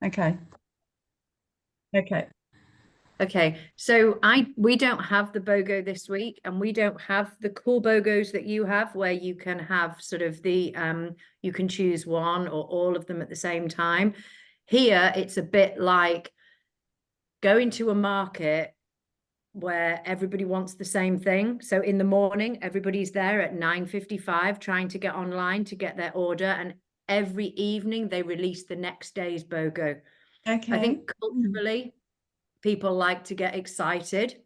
Okay. Okay. Okay, so we don't have the BOGO this week, and we don't have the cool BOGOs that you have, where you can have sort of the you can choose one or all of them at the same time. Here, it's a bit like going to a market where everybody wants the same thing. So in the morning, everybody's there at 9:55 trying to get online to get their order, and every evening they release the next day's BOGO. I Okay. think culturally, people like to get excited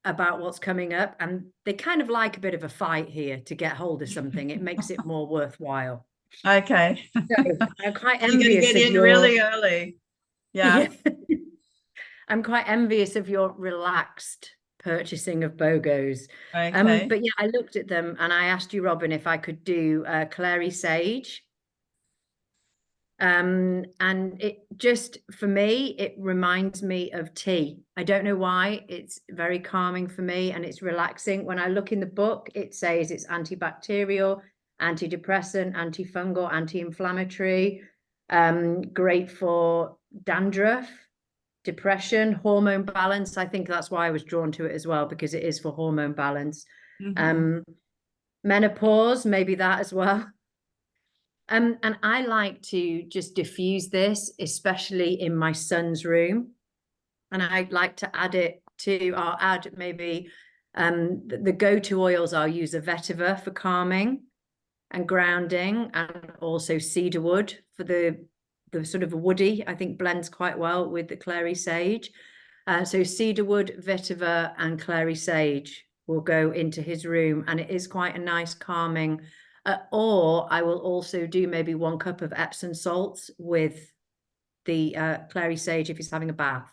about what's coming up, and they kind of like a bit of a fight here to get hold of something. It makes it more worthwhile. Okay. So I'm quite You got to envious get of in your really early. Yeah. yeah. I'm quite envious of your relaxed purchasing of BOGOs. Okay. But yeah, I looked at them and I asked you, Robin, if I could do clary sage. And it just, for me, it reminds me of tea. I don't know why. It's very calming for me and it's relaxing. When I look in the book, it says it's antibacterial, antidepressant, antifungal, anti-inflammatory, great for dandruff, depression, hormone balance. I think that's why I was drawn to it as well, because it is for hormone balance. Hmm. Um, menopause, maybe that as well. And I like to just diffuse this, especially in my son's room. And I like to add it to, I'll add maybe the go-to oils. I'll use a vetiver for calming and grounding, and also cedarwood for the sort of woody, I think blends quite well with the clary sage. So cedarwood, vetiver, and clary sage will go into his room, and it is quite a nice calming. Or I will also do maybe 1 cup of Epsom salts with the clary sage if he's having a bath,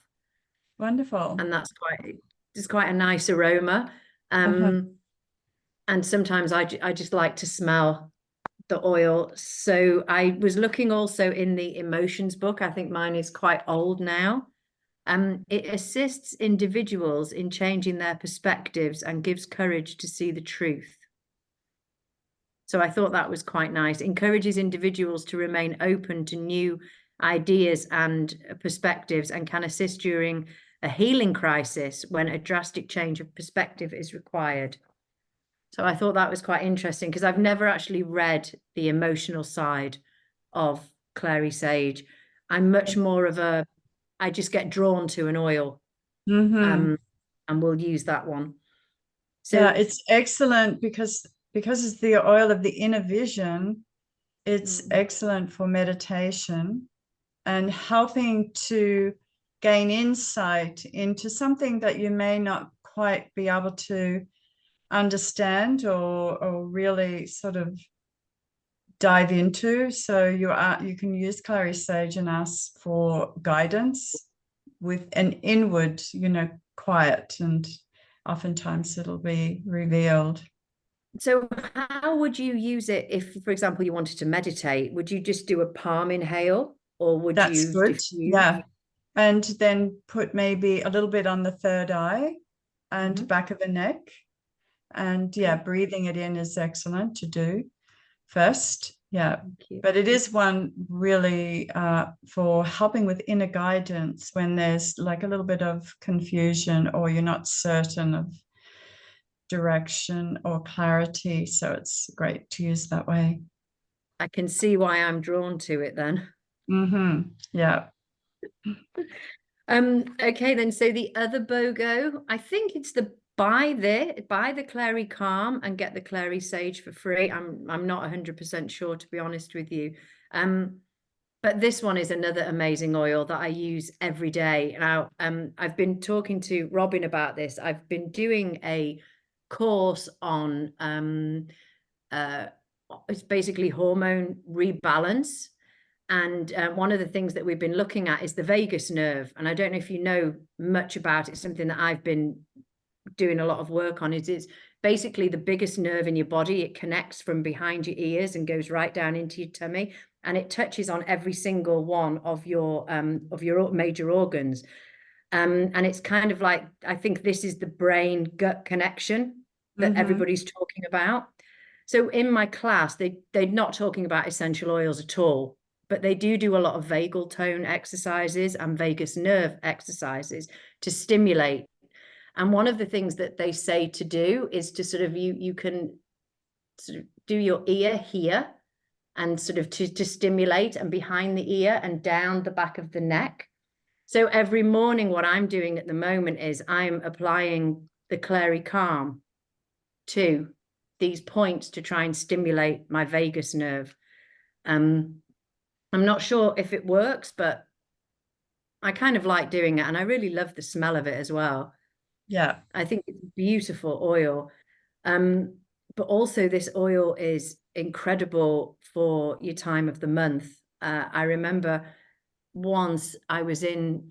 Wonderful. and it's quite a nice aroma. Uh-huh. Um, and sometimes I just like to smell the oil. So I was looking also in the emotions book. I think mine is quite old now. It assists individuals in changing their perspectives and gives courage to see the truth. So I thought that was quite nice. Encourages individuals to remain open to new ideas and perspectives, and can assist during a healing crisis when a drastic change of perspective is required. So I thought that was quite interesting, because I've never actually read the emotional side of clary sage. I'm much more of a, I just get drawn to an oil, Hmm. um, and we'll use that one. Yeah, So it's excellent because it's the oil of the inner vision. It's mm, excellent for meditation and helping to gain insight into something that you may not quite be able to understand or really sort of dive into. So you can use clary sage and ask for guidance with an inward, quiet, and oftentimes it'll be revealed. so how would you use it if, for example, you wanted to meditate? Would you just do a palm inhale, or would That's you good. diffuse? Yeah. And then put maybe a little bit on the third eye and Mhm. back of the neck. And yeah, Okay, breathing it in is excellent to do first. Yeah. thank you. But it is one really for helping with inner guidance when there's like a little bit of confusion or you're not certain of direction or clarity. So it's great to use that way. I can see why I'm drawn to it then. Yeah. Okay then. So the other BOGO, I think it's the buy the Clary Calm and get the Clary Sage for free. I'm not 100% sure, to be honest with you. Um, but this one is another amazing oil that I use every day. Now, I've been talking to Robin about this. I've been doing a course on uh it's basically hormone rebalance. And one of the things that we've been looking at is the vagus nerve. And I don't know if you know much about it. Something that I've been doing a lot of work on is it's basically the biggest nerve in your body. It connects from behind your ears and goes right down into your tummy. And it touches on every single one of your major organs. And it's kind of like, I think this is the brain gut connection that Mm-hmm. everybody's talking about. So in my class, they're not talking about essential oils at all, but they do a lot of vagal tone exercises and vagus nerve exercises to stimulate. And one of the things that they say to do is to sort of, you can sort of do your ear here and sort of to stimulate, and behind the ear and down the back of the neck. So every morning, what I'm doing at the moment is I'm applying the Clary Calm to these points to try and stimulate my vagus nerve. I'm not sure if it works, but I kind of like doing it, and I really love the smell of it as well. Yeah. I think it's a beautiful oil. But also this oil is incredible for your time of the month. I remember once I was in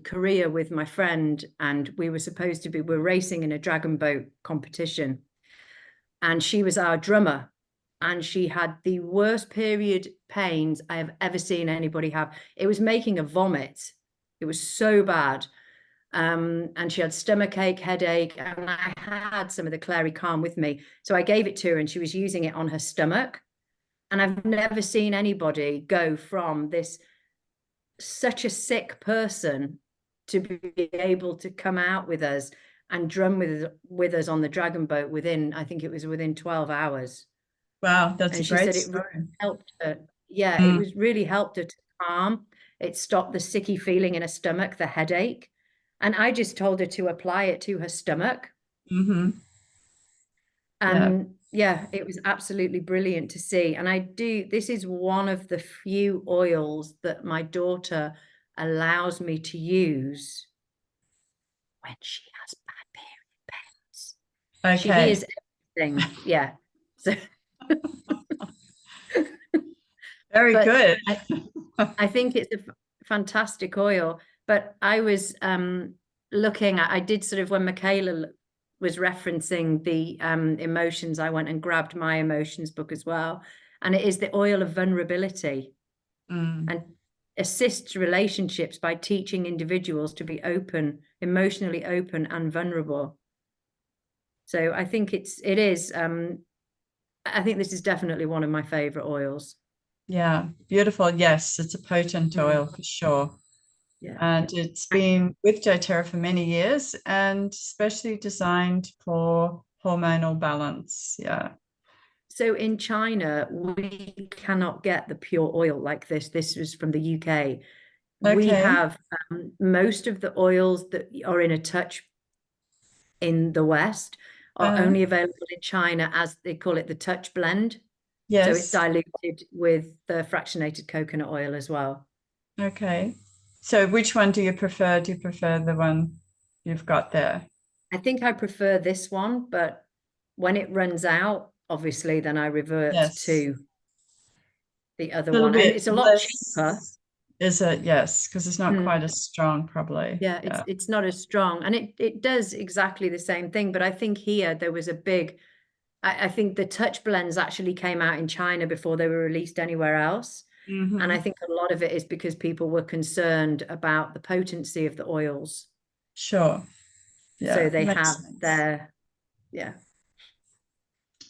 Korea with my friend, and we're racing in a dragon boat competition, and she was our drummer, and she had the worst period pains I have ever seen anybody have. It was making a vomit. It was so bad. And she had stomachache, headache, and I had some of the Clary Calm with me. So I gave it to her, and she was using it on her stomach. And I've never seen anybody go from this such a sick person to be able to come out with us and drum with us on the dragon boat within, I think it was within 12 hours. Wow, that's a And she great said it story. really helped her. Yeah, it was really helped her to calm. It stopped the sicky feeling in her stomach, the headache. And I just told her to apply it to her stomach. Mm-hmm. Yeah. And yeah, it was absolutely brilliant to see. And this is one of the few oils that my daughter allows me to use when she has bad period pains. She Okay. hears everything. Yeah. So Very but good. I think it's a fantastic oil. But I was looking at, I did sort of, when Michaela was referencing the emotions, I went and grabbed my emotions book as well. And it is the oil of vulnerability, and assists relationships by teaching individuals to be open, emotionally open and vulnerable. So I think it is, I think this is definitely one of my favorite oils. Yeah, beautiful. Yes, it's a potent oil for sure. Yeah. And it's been with doTERRA for many years, and especially designed for hormonal balance. Yeah. So in China, we cannot get the pure oil like this. This was from the UK. We Okay. have most of the oils that are in a touch in the West are only available in China, as they call it, the touch blend. So it's Yes. diluted with the fractionated coconut oil as well. Okay. So which one do you prefer? Do you prefer the one you've got there? I think I prefer this one, but when it runs out, obviously, then I revert Yes. to the other A little one. And bit it's a lot cheaper. less, is it? Yes, because it's not quite as strong, probably. Yeah, Yeah. it's not as strong, and it does exactly the same thing. But I think here there was a big, I think the touch blends actually came out in China before they were released anywhere else. And I think a lot of it is because people were concerned about the potency of the oils. Sure. So Yeah, they makes have sense. their, yeah.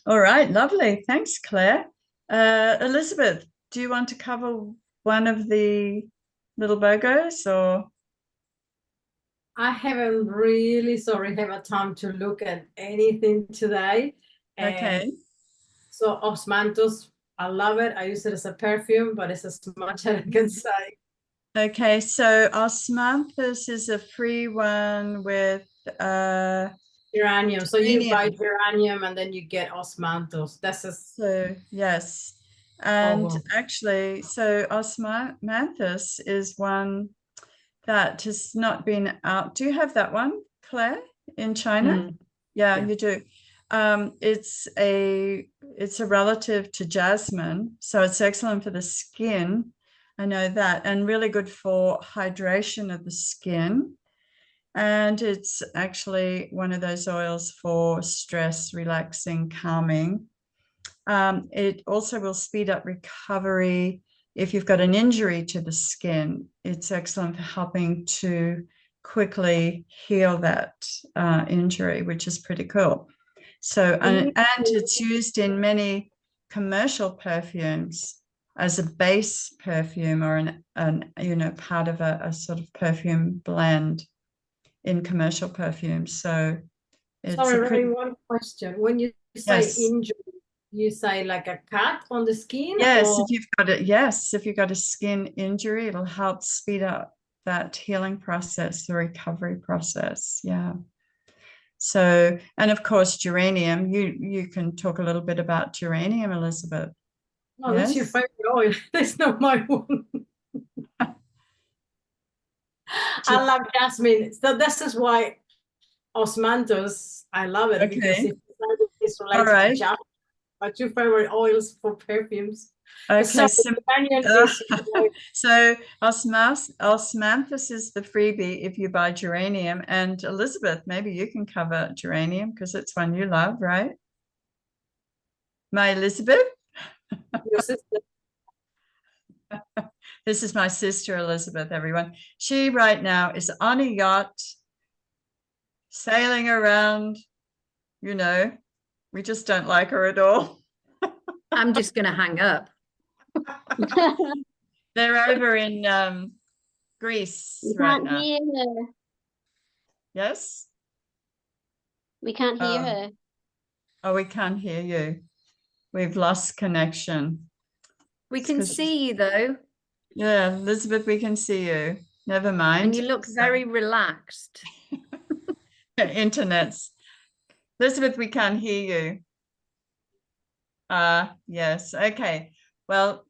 All right, lovely. Thanks, Claire. Elizabeth, do you want to cover one of the little Bogos or? I haven't really, sorry, have a time to look at anything today. And Okay. so Osmanthus, I love it. I use it as a perfume, but it's as much as I can say. Okay, so osmanthus is a free one with Geranium. So you buy geranium. geranium and then you get Osmanthus. That's a, So yes. oh, And well. actually, so osmanthus is one that has not been out. Do you have that one, Claire, in China? Yeah, Yeah. you do. It's a relative to jasmine, so it's excellent for the skin. I know that, and really good for hydration of the skin. And it's actually one of those oils for stress, relaxing, calming. It also will speed up recovery if you've got an injury to the skin. It's excellent for helping to quickly heal that injury, which is pretty cool. So, and it's used in many commercial perfumes. as a base perfume or an you know, part of a sort of perfume blend in commercial perfumes. So it's Sorry, a pretty, Ray, one question. When you say yes. injury, you say like a cut on the skin, Yes, or if you've got it, yes, if you've got a skin injury, it'll help speed up that healing process, the recovery process. Yeah. So, and of course, geranium, you can talk a little bit about geranium, Elizabeth. oh, that's your Yes. favorite oil. That's not my one. I love jasmine. So this is why osmanthus, I love it because Okay. it's All related to right. jasmine. My two favorite oils for perfumes. Okay. So So, companion is so osmanthus is the freebie if you buy geranium. And Elizabeth, maybe you can cover geranium because it's one you love, right? My Elizabeth? your sister. This is my sister, Elizabeth, everyone. She right now is on a yacht, sailing around, you know, we just don't like her at all. I'm just going to hang up. They're over in Greece We right can't now. hear her. Yes? We can't hear Oh. her. Oh, we can't hear you. We've lost connection. We It's can 'cause she's- see you though, Yeah, Elizabeth, we can see you. Never mind. and you look very relaxed. Internet's. Elizabeth, we can't hear you. Yes. Okay. Well,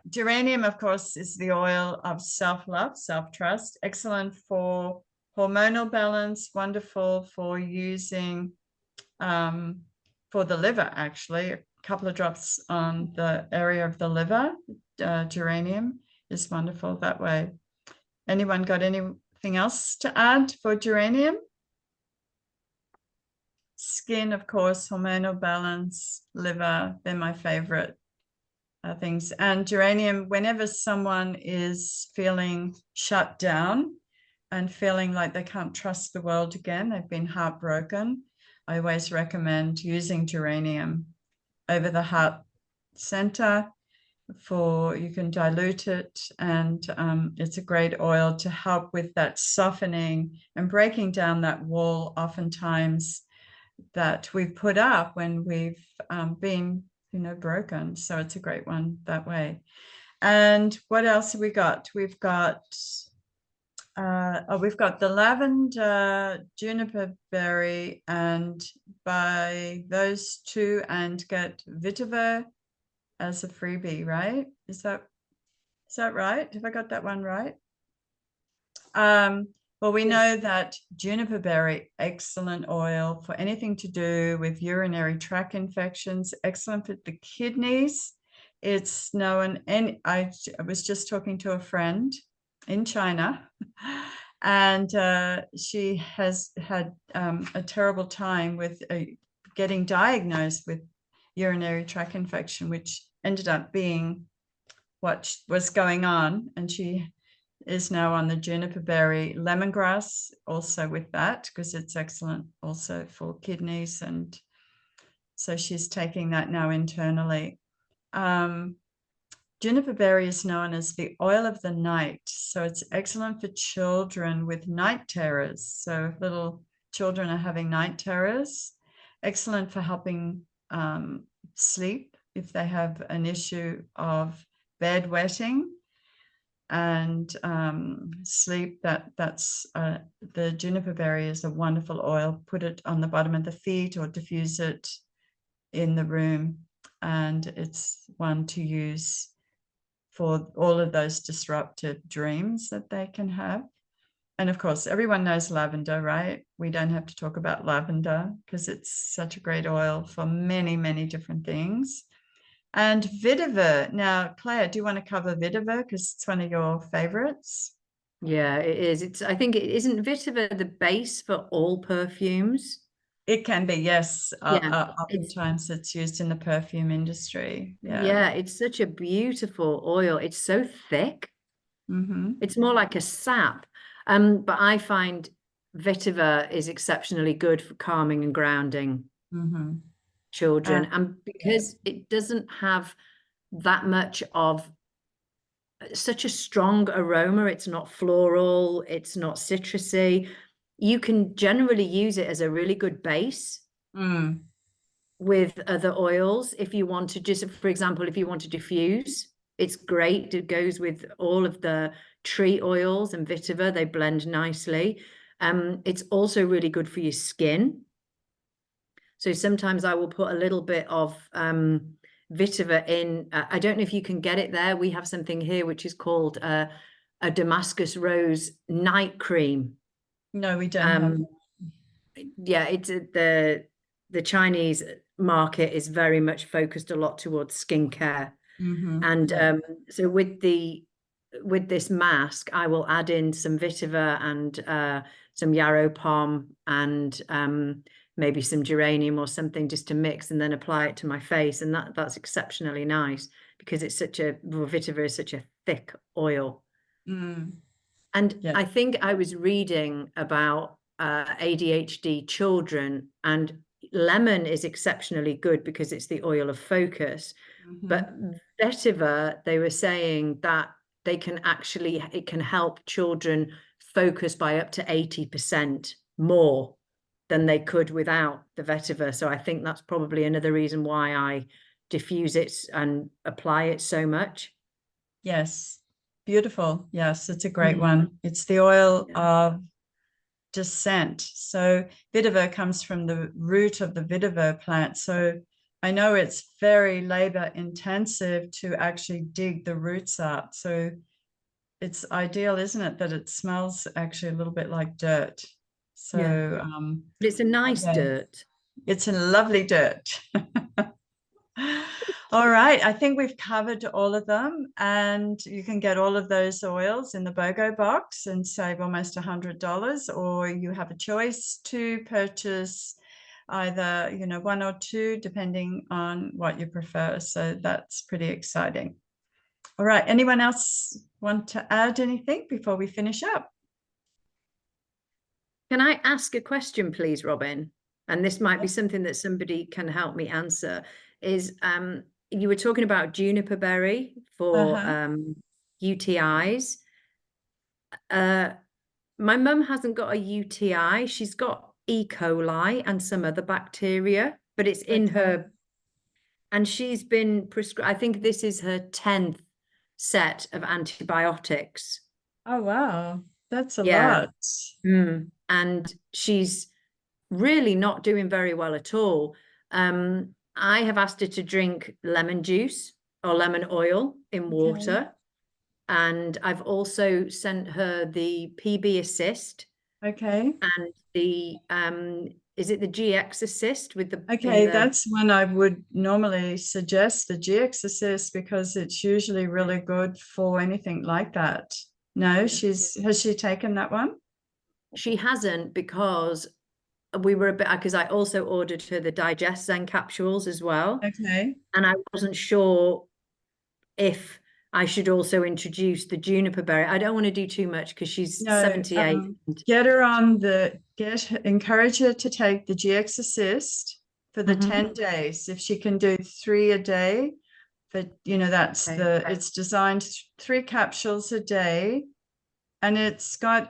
geranium, of course, is the oil of self-love, self-trust, excellent for hormonal balance, wonderful for using for the liver, actually. A couple of drops on the area of the liver. Geranium is wonderful that way. Anyone got anything else to add for geranium? Skin, of course, hormonal balance, liver, they're my favorite things. And geranium, whenever someone is feeling shut down and feeling like they can't trust the world again, they've been heartbroken, I always recommend using geranium over the heart center. You can dilute it, and it's a great oil to help with that softening and breaking down that wall oftentimes that we've put up when we've been, you know, broken. So it's a great one that way. And what else have we got? We've got we've got the lavender, juniper berry, and buy those two and get vetiver as a freebie, right? Is that right? Have I got that one right? Well, we know that juniper berry, excellent oil for anything to do with urinary tract infections, excellent for the kidneys. It's known, and I was just talking to a friend in China, and she has had a terrible time with getting diagnosed with urinary tract infection, which ended up being what was going on, and she is now on the juniper berry lemongrass also with that because it's excellent also for kidneys, and so she's taking that now internally. Juniper berry is known as the oil of the night, so it's excellent for children with night terrors. So if little children are having night terrors, excellent for helping sleep if they have an issue of bedwetting and sleep. That's the juniper berry is a wonderful oil. Put it on the bottom of the feet or diffuse it in the room, and it's one to use for all of those disrupted dreams that they can have. And of course, everyone knows lavender, right? We don't have to talk about lavender because it's such a great oil for many, many different things. And vetiver. Now, Claire, do you want to cover vetiver because it's one of your favorites? Yeah, it is. I think it isn't vetiver the base for all perfumes. It can be, yes. Yeah, Oftentimes it's used in the perfume industry. Yeah, it's such a beautiful oil. It's so thick. It's more like a sap. But I find vetiver is exceptionally good for calming and grounding children. And because it doesn't have that much of such a strong aroma. It's not floral, it's not citrusy. You can generally use it as a really good base with other oils. If you want to just, for example, if you want to diffuse, it's great. It goes with all of the tree oils and vetiver. They blend nicely. It's also really good for your skin. So sometimes I will put a little bit of vetiver in. I don't know if you can get it there. We have something here which is called a Damascus rose night cream. No, we don't have. Yeah, it's the Chinese market is very much focused a lot towards skincare. And so with this mask, I will add in some vetiver and some yarrow pom and maybe some geranium or something, just to mix and then apply it to my face. And that's exceptionally nice because it's vetiver is such a thick oil. And I think I was reading about ADHD children, and lemon is exceptionally good because it's the oil of focus. But vetiver, they were saying that it can help children focus by up to 80% more than they could without the vetiver. So I think that's probably another reason why I diffuse it and apply it so much. Yes. Beautiful. Yes, it's a great one. It's the oil of descent. So vetiver comes from the root of the vetiver plant. So I know it's very labor intensive to actually dig the roots out. So it's ideal, isn't it, that it smells actually a little bit like dirt. So but it's a nice dirt. It's a lovely dirt. All right, I think we've covered all of them, and you can get all of those oils in the BOGO box and save almost $100, or you have a choice to purchase either, one or two, depending on what you prefer. So that's pretty exciting. All right, anyone else want to add anything before we finish up? Can I ask a question, please, Robin? And this might be something that somebody can help me answer. Is you were talking about juniper berry for UTIs. My mum hasn't got a UTI. She's got E. coli and some other bacteria, but it's in her. And she's been prescribed, I think this is her 10th set of antibiotics. Oh, wow. That's a lot. And she's really not doing very well at all. I have asked her to drink lemon juice or lemon oil in water. And I've also sent her the PB Assist. And the, is it the GX Assist with the... that's one I would normally suggest, the GX Assist, because it's usually really good for anything like that. No, has she taken that one? She hasn't, because we were a bit, because I also ordered her the Digest Zen capsules as well. And I wasn't sure if I should also introduce the juniper berry. I don't want to do too much because she's 78. Encourage her to take the GX Assist for the 10 days. If she can do 3 a day, but it's designed 3 capsules a day, and it's got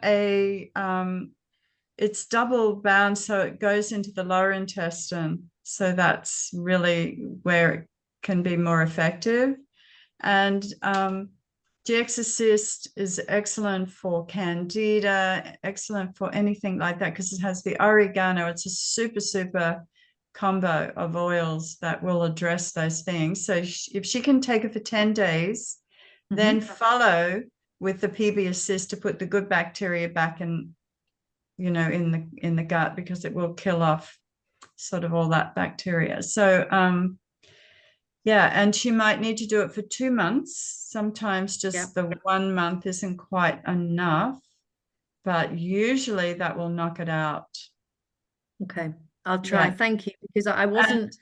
it's double bound, so it goes into the lower intestine. So that's really where it can be more effective. And GX Assist is excellent for candida, excellent for anything like that, because it has the oregano. It's a super combo of oils that will address those things. So if she can take it for 10 days, then follow with the PB Assist to put the good bacteria back in the gut, because it will kill off sort of all that bacteria. So and she might need to do it for 2 months. Sometimes just the 1 month isn't quite enough, but usually that will knock it out. Okay, I'll try. Thank you, because I wasn't.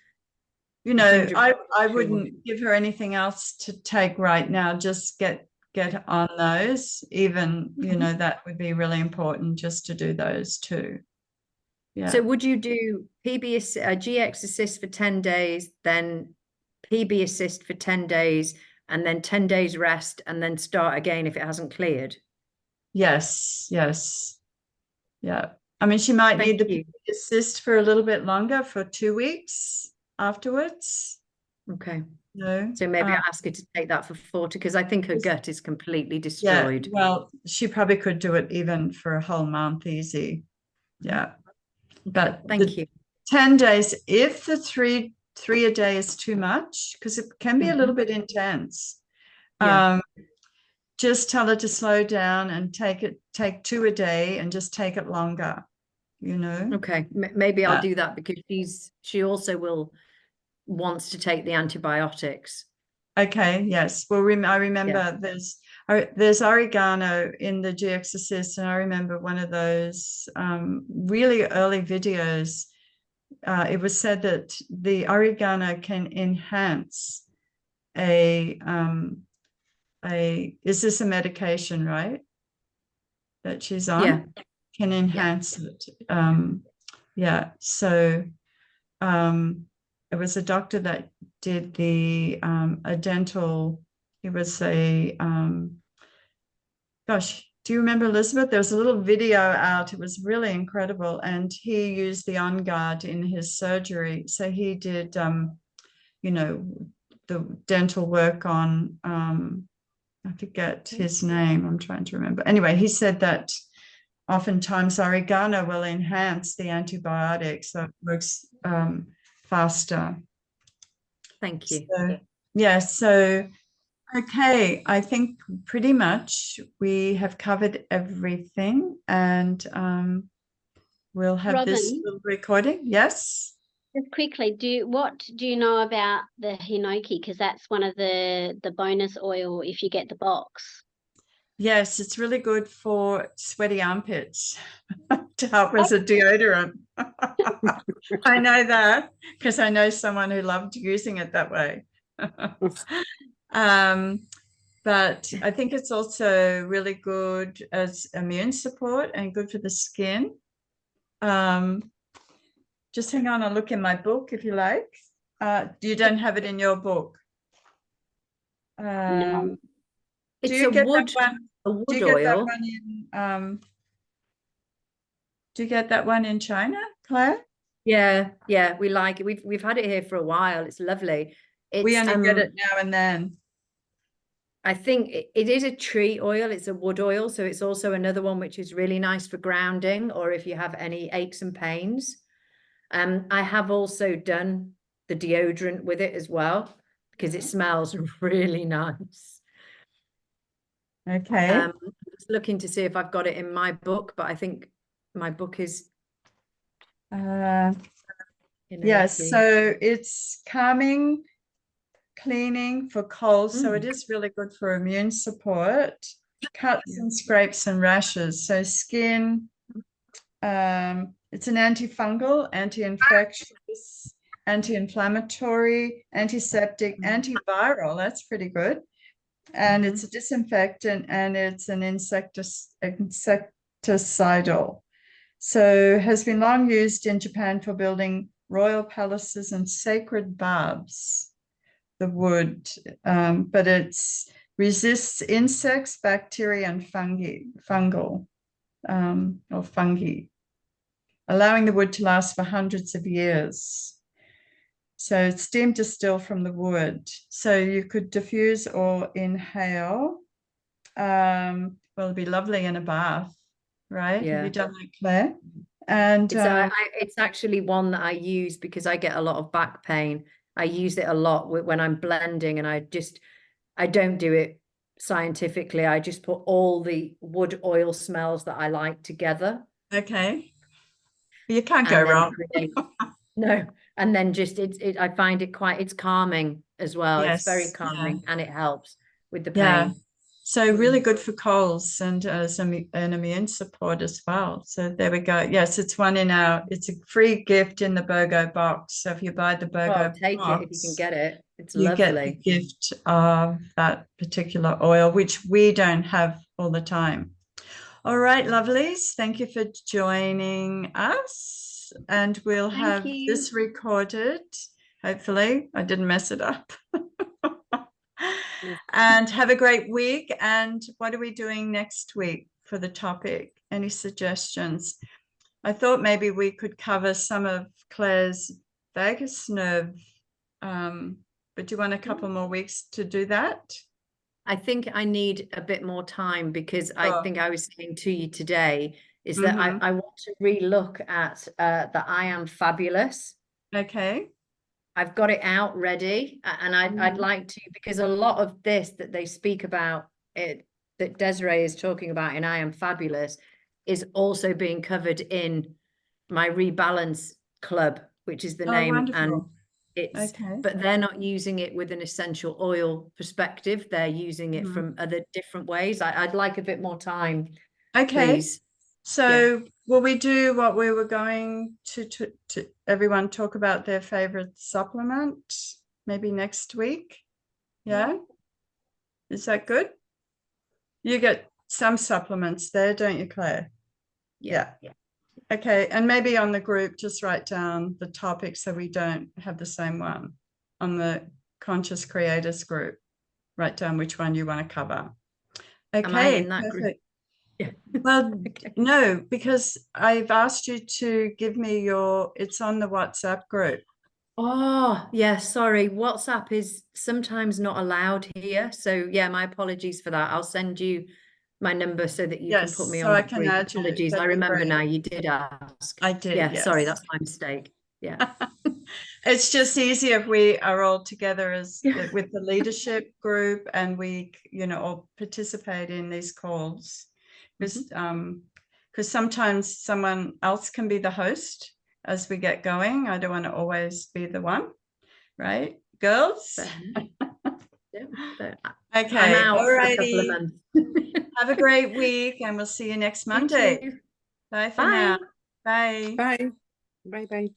I wouldn't give her anything else to take right now. Just get on those. Even that would be really important, just to do those too. So would you do GX Assist for 10 days, then PB assist for 10 days and then 10 days rest and then start again if it hasn't cleared? Yes, yes. Yeah. I mean, she might need Thank the you. PB assist for a little bit longer, for 2 weeks afterwards. Okay. No. So maybe I'll ask her to take that for 40 because I think her gut is completely Yeah, destroyed. well, she probably could do it even for a whole month easy. Yeah. But Thank you. 10 days, if the three a day is too much, because it can be a little bit intense. Yeah. Just tell her to slow down and take 2 a day and just take it longer, you know. Okay. Maybe I'll do that because she also wants to take the antibiotics. Okay, yes. Well, I remember there's oregano in the GX Assist, and I remember one of those really early videos. It was said that the oregano can enhance is this a medication, right? That she's on? Yeah. Can enhance it. Yeah. So it was a doctor that did a dental, he was gosh, do you remember, Elizabeth? There was a little video out. It was really incredible. And he used the On Guard in his surgery. So he did, you know, the dental work on, I forget his name. I'm trying to remember. Anyway, he said that oftentimes oregano will enhance the antibiotics, so it works faster. Thank you. So, yeah, so okay, I think pretty much we have covered everything, and we'll have this Robin, little recording. Yes. just quickly, what do you know about the hinoki? Because that's one of the bonus oil if you get the box. Yes, it's really good for sweaty armpits to help as a deodorant. I know that because I know someone who loved using it that way. But I think it's also really good as immune support and good for the skin. Just hang on, I'll look in my book if you like. You don't have it in your book. No. It's a wood do you get that oil. one in do you get that one in China, Claire? Yeah, we like it. We've had it here for a while. It's lovely. We only get it now and then. I think it is a tree oil. It's a wood oil, so it's also another one which is really nice for grounding or if you have any aches and pains. I have also done the deodorant with it as well because it smells really nice. Okay. I'm just looking to see if I've got it in my book, but I think my book is yes, so it's calming, cleaning for colds, so it is really good for immune support, cuts and scrapes and rashes. So skin, it's an antifungal, anti-infectious, anti-inflammatory, antiseptic, antiviral. That's pretty good. And it's a disinfectant and it's an insecticidal. So has been long used in Japan for building royal palaces and sacred baths, the wood, but it resists insects, bacteria, and fungal, allowing the wood to last for hundreds of years. So it's steam distilled from the wood. So you could diffuse or inhale. Well, it'd be lovely in a bath, right? Yeah. Have you done that, Claire? And it's actually one that I use because I get a lot of back pain. I use it a lot when I'm blending, and I don't do it scientifically. I just put all the wood oil smells that I like together. Okay. You can't go wrong. No, and then just I find it it's calming as well. Yes, it's very calming, and it helps with the pain. Yeah. So really good for colds and as an immune support as well. So there we go. Yes, it's it's a free gift in the BOGO box. So if you buy the BOGO take box, it if you can get it. It's you lovely. get the gift of that particular oil, which we don't have all the time. All right, lovelies. Thank you for joining us. And we'll have this recorded Hopefully I didn't mess it up. And have a great week. And what are we doing next week for the topic? Any suggestions? I thought maybe we could cover some of Claire's vagus nerve, but do you want a couple more weeks to do that? I think I need a bit more time, because I think I was saying to you today is that I want to relook at the I Am Fabulous. Okay. I've got it out ready, and I'd like to, because a lot of this that they speak about, it that Desiree is talking about in I Am Fabulous, is also being covered in my Rebalance Club, which is the name. Wonderful. And it's but they're not using it with an essential oil perspective. They're using it from other different ways. I'd like a bit more time. Okay. Please. So will we do what we were going to everyone talk about their favorite supplement maybe next week? Yeah. Is that good? You get some supplements there, don't you, Claire? Yeah. Okay. And maybe on the group, just write down the topic so we don't have the same one. On the Conscious Creators group, write down which one you want to cover. Okay. Am I in that group? Yeah. Well, no, because I've asked you to give me it's on the WhatsApp group. Oh, yeah, sorry. WhatsApp is sometimes not allowed here. So yeah, my apologies for that. I'll send you my number so that you can put me so on I the can group. add you. Apologies. I That'd be remember great. now, you did ask. I did, Yeah, yes. sorry, that's my mistake. Yeah. It's just easier if we are all together as with the leadership group, and we, all participate in these calls. Because sometimes someone else can be the host as we get going. I don't want to always be the one, right, girls? Okay, I'm out all for a couple of righty. months. Have a great week, and we'll see you next Monday. You too. Bye for Bye. now. Bye. Bye. Bye.